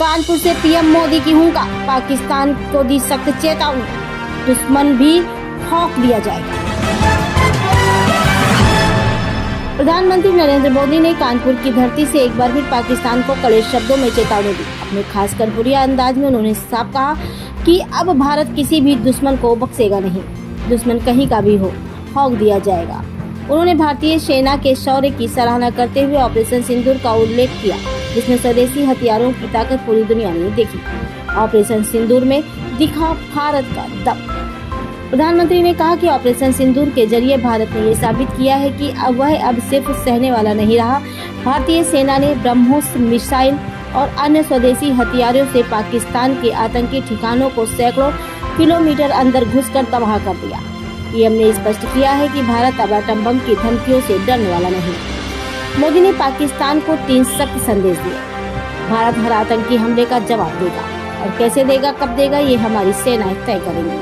कानपुर से पीएम मोदी की हुंकार, पाकिस्तान को दी सख्त चेतावनी, दुश्मन भी खौफ दिया जाएगा। प्रधानमंत्री नरेंद्र मोदी ने कानपुर की धरती से एक बार फिर पाकिस्तान को कड़े शब्दों में चेतावनी दी। अपने खास कानपुरिया अंदाज में उन्होंने साफ कहा कि अब भारत किसी भी दुश्मन को बख्शेगा नहीं, दुश्मन कहीं का भी हो, खौफ दिया जाएगा। उन्होंने भारतीय सेना के शौर्य की सराहना करते हुए ऑपरेशन सिंदूर का उल्लेख किया, जिसमें स्वदेशी हथियारों की ताकत पूरी दुनिया ने देखी। ऑपरेशन सिंदूर में दिखा भारत का दम। प्रधानमंत्री ने कहा कि ऑपरेशन सिंदूर के जरिए भारत ने ये साबित किया है कि अब वह सिर्फ सहने वाला नहीं रहा। भारतीय सेना ने ब्रह्मोस मिसाइल और अन्य स्वदेशी हथियारों से पाकिस्तान के आतंकी ठिकानों को सैकड़ों किलोमीटर अंदर घुसकर तबाह कर दिया। पीएम ने स्पष्ट किया है कि भारत अब एटम बम की धमकियों से डरने वाला नहीं। मोदी ने पाकिस्तान को 3 सख्त संदेश दिए। भारत हर आतंकी हमले का जवाब देगा, और कैसे देगा, कब देगा, ये हमारी सेनाएं तय करेंगी।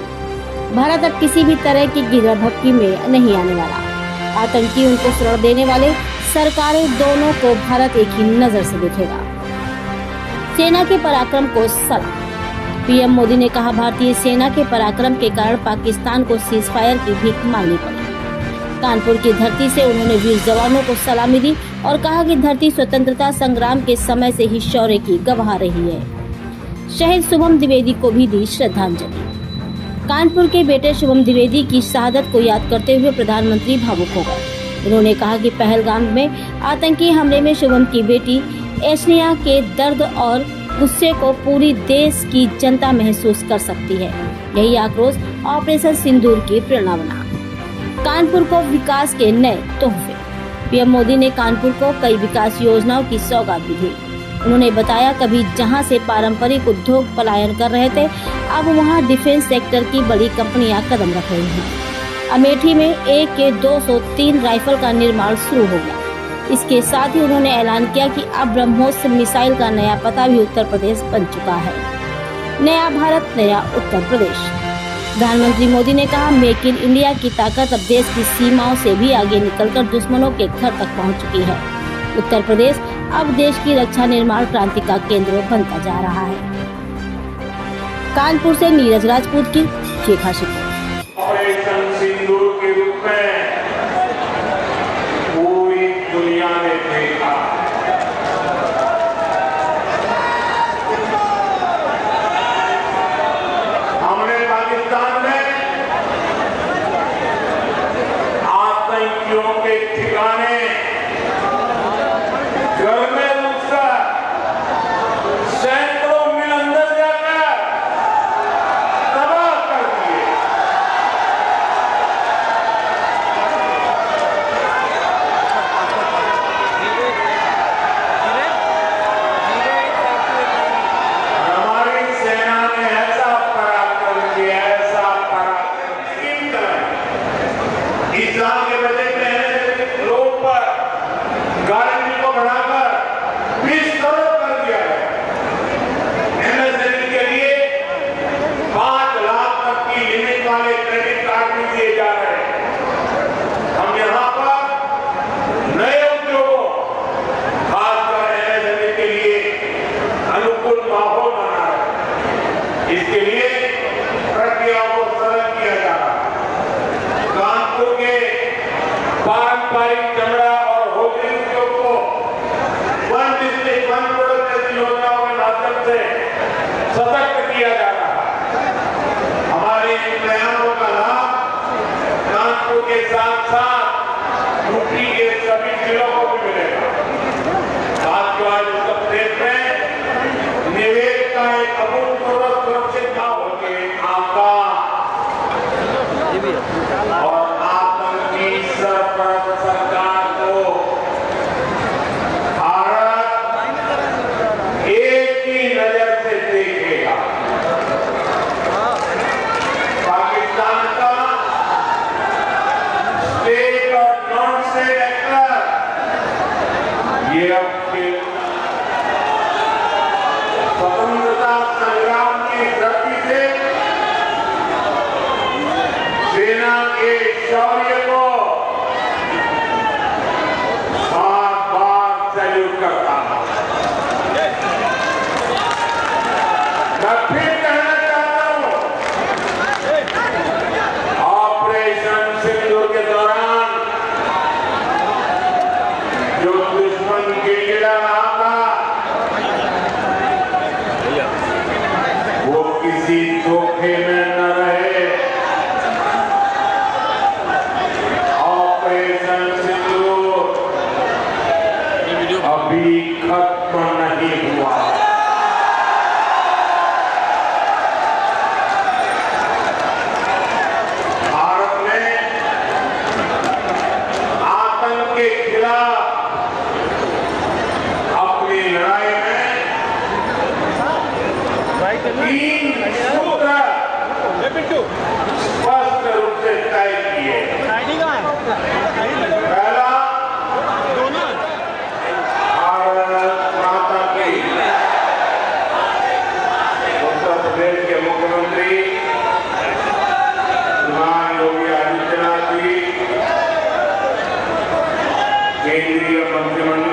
भारत अब किसी भी तरह की गिरहभक्की में नहीं आने वाला। आतंकी उनको शरण देने वाले सरकारें दोनों को भारत एक ही नजर से देखेगा। सेना के पराक्रम को सलाम। पीएम मोदी ने कहा, भारतीय सेना के पराक्रम के कारण पाकिस्तान को सीज फायर की भीख मांगनी पड़ी। कानपुर की धरती से उन्होंने वीर जवानों को सलामी दी और कहा कि धरती स्वतंत्रता संग्राम के समय से ही शौर्य की गवाह रही है। शहीद शुभम द्विवेदी को भी दी श्रद्धांजलि। कानपुर के बेटे शुभम द्विवेदी की शहादत को याद करते हुए प्रधानमंत्री भावुक हो गए। उन्होंने कहा कि पहलगाम में आतंकी हमले में शुभम की बेटी एशनिया के दर्द और गुस्से को पूरी देश की जनता महसूस कर सकती है। यही आक्रोश ऑपरेशन सिंदूर की प्रेरणा बना। कानपुर को विकास के नए तोहफे। पीएम मोदी ने कानपुर को कई विकास योजनाओं की सौगात भी दी। उन्होंने बताया, कभी जहां से पारंपरिक उद्योग पलायन कर रहे थे, अब वहां डिफेंस सेक्टर की बड़ी कंपनियां कदम रख रही हैं। अमेठी में AK-203 राइफल का निर्माण शुरू हो गया। इसके साथ ही उन्होंने ऐलान किया कि अब ब्रह्मोस मिसाइल का नया पता भी उत्तर प्रदेश बन चुका है। नया भारत, नया उत्तर प्रदेश। प्रधानमंत्री मोदी ने कहा, मेक इन इंडिया की ताकत अब देश की सीमाओं से भी आगे निकलकर दुश्मनों के घर तक पहुंच चुकी है। उत्तर प्रदेश अब देश की रक्षा निर्माण क्रांति का केंद्र बनता जा रहा है। कानपुर से नीरज राजपूत की ये खास रिपोर्ट। ऑपरेशन सिंदूर के रूप में पूरी दुनिया ने देखा। हमने पाकिस्तान में आतंकियों के ठिकाने घर में घुसकर सैकड़ों मील अंदर जाकर तबाह कर दिए। हमारी सेना ने ऐसा पराक्रम किया, ऐसा पराक्रम इस्लाम के बदले में लोग पर गारंटी को बढ़ाकर 20 करोड़ कर दिया है। MSME के लिए 5 लाख तक की लिमिट वाले क्रेडिट कार्ड भी दिए जा रहे हैं। हम यहाँ पर नए उद्योगों, खासकर MSME के लिए अनुकूल माहौल बना रहे हैं। इसके लिए प्रक्रियाओं को सरल किया जा रहा है। कानपुर के पारंपरिक चमड़ा और होटल उद्योग को वन डिस्ट्रिक्ट वन प्रोडक्ट जैसी योजनाओं के माध्यम से सशक्त किया जा रहा है। हमारे इन प्रयासों का लाभ कानपुर के साथ साथ यूपी के सभी जिलों को भी मिलेगा। साथियों, आज उत्तर प्रदेश में निवेश का एक अभूतपूर्व सुरक्षित भाव के आपका और आतंकी सरकार केंद्रीय मंत्रिमंडल